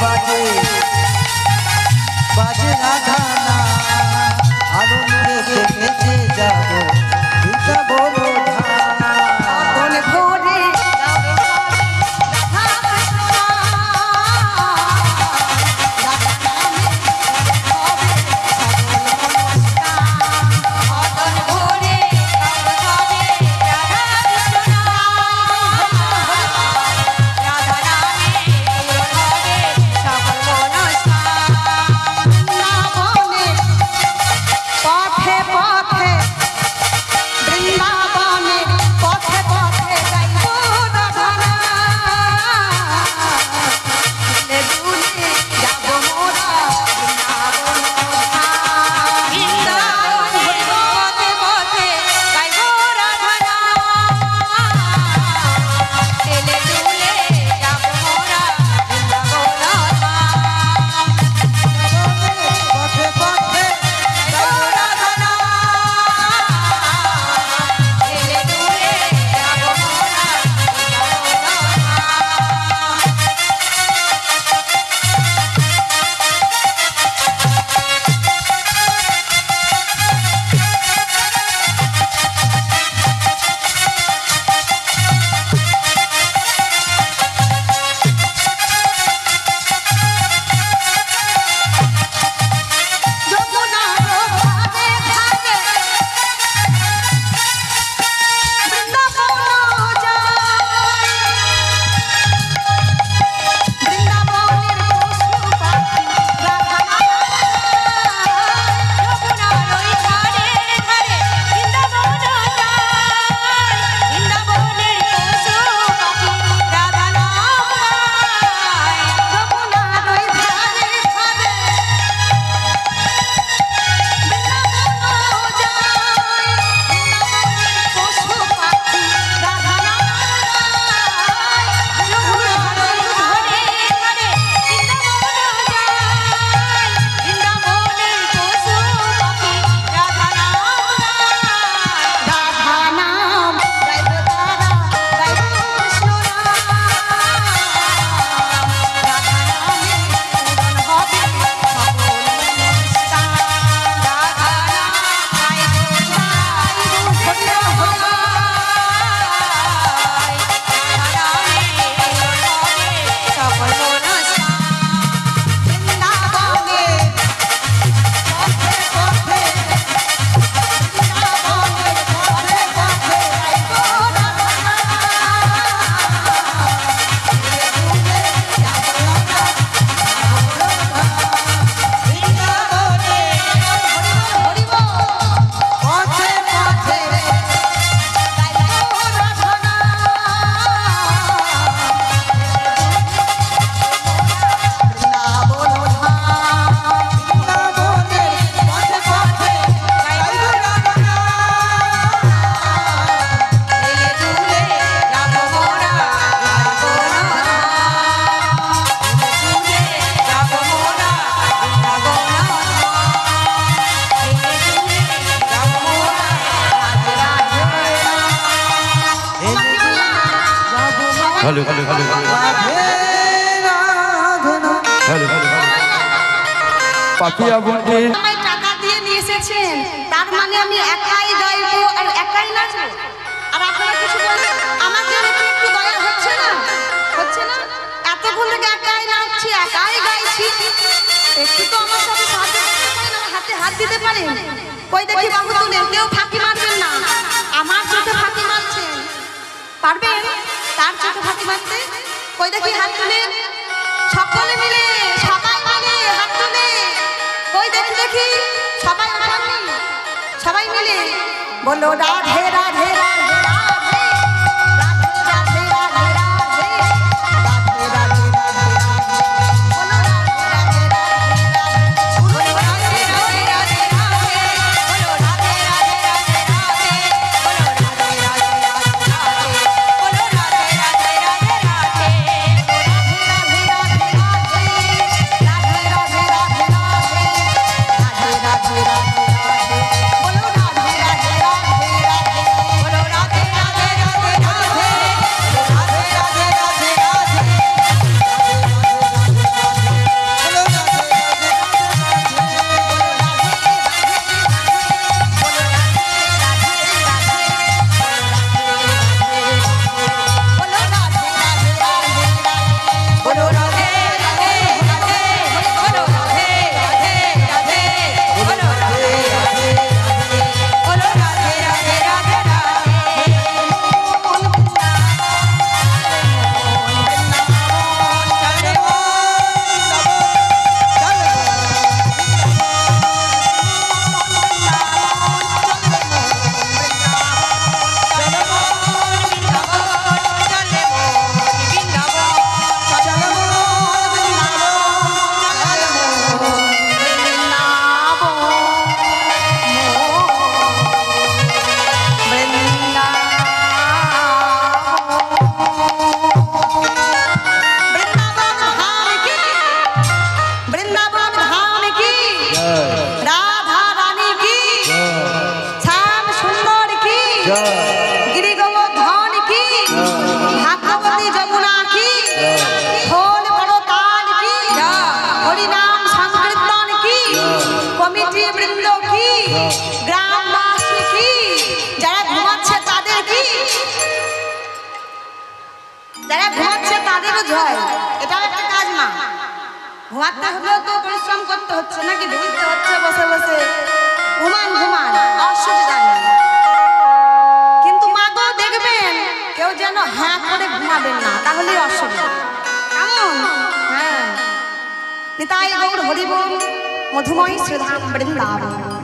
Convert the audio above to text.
বাজে বাজে রাধানা আনন্দে দেখে যাব এটা বড় ধান ভোরে hello hello hello hello hello Papiya বন্ধু আমায় টাকা দিয়ে নিয়ে এসেছেন তার মানে আমি একাই গাইবো আর একাই নাচবো আর আপনারা কিছু বলেন আমাকে একটু দয়া হচ্ছে না এতক্ষণ থেকে একাই নাচছি একাই গাইছি একটু তো আমার সাথে সাহায্য করতে পারেন হাতে হাত দিতে পারেন কই দেখি বাবু তুলেন কেউ ফাঁকি মারবেন না আমার চোখে ফাঁকি মারছেন পারবেন তার চোখে ফাঁকি মারতে কই দেখি হাত তুলেন সকলে মিলে সবাই মিলে হাত তুলে কই দেখি দেখি সবাই সবাই মিলে বলো রাধে রাধে রাধে गिरि गोवर्धन की, भागवती जमुना की, खोल पर्वताल की, हरि नाम संकीर्तन की, कमिटी वृंद की, ग्रामवासी की, যারা ঘুমাচ্ছে তাদের কি, যারা ঘুমাচ্ছে তাদেরও জয়। এটাও একটা কাজ না, ঘুমাতে হলেও তো পরিশ্রম করতে হচ্ছে নাকি, ঢুকতে হচ্ছে বসে বসে, ঘুমান ঘুমান, অসুবিধা নেই। কিন্তু মা গো দেখবেন কেউ যেন হ্যাঁ করে ঘুমাবেন না, তাহলেই অসুবিধা। কেমন? হ্যাঁ, নিতাই গৌর হরি বল, মধুময় শ্রীধাম বৃন্দাবন।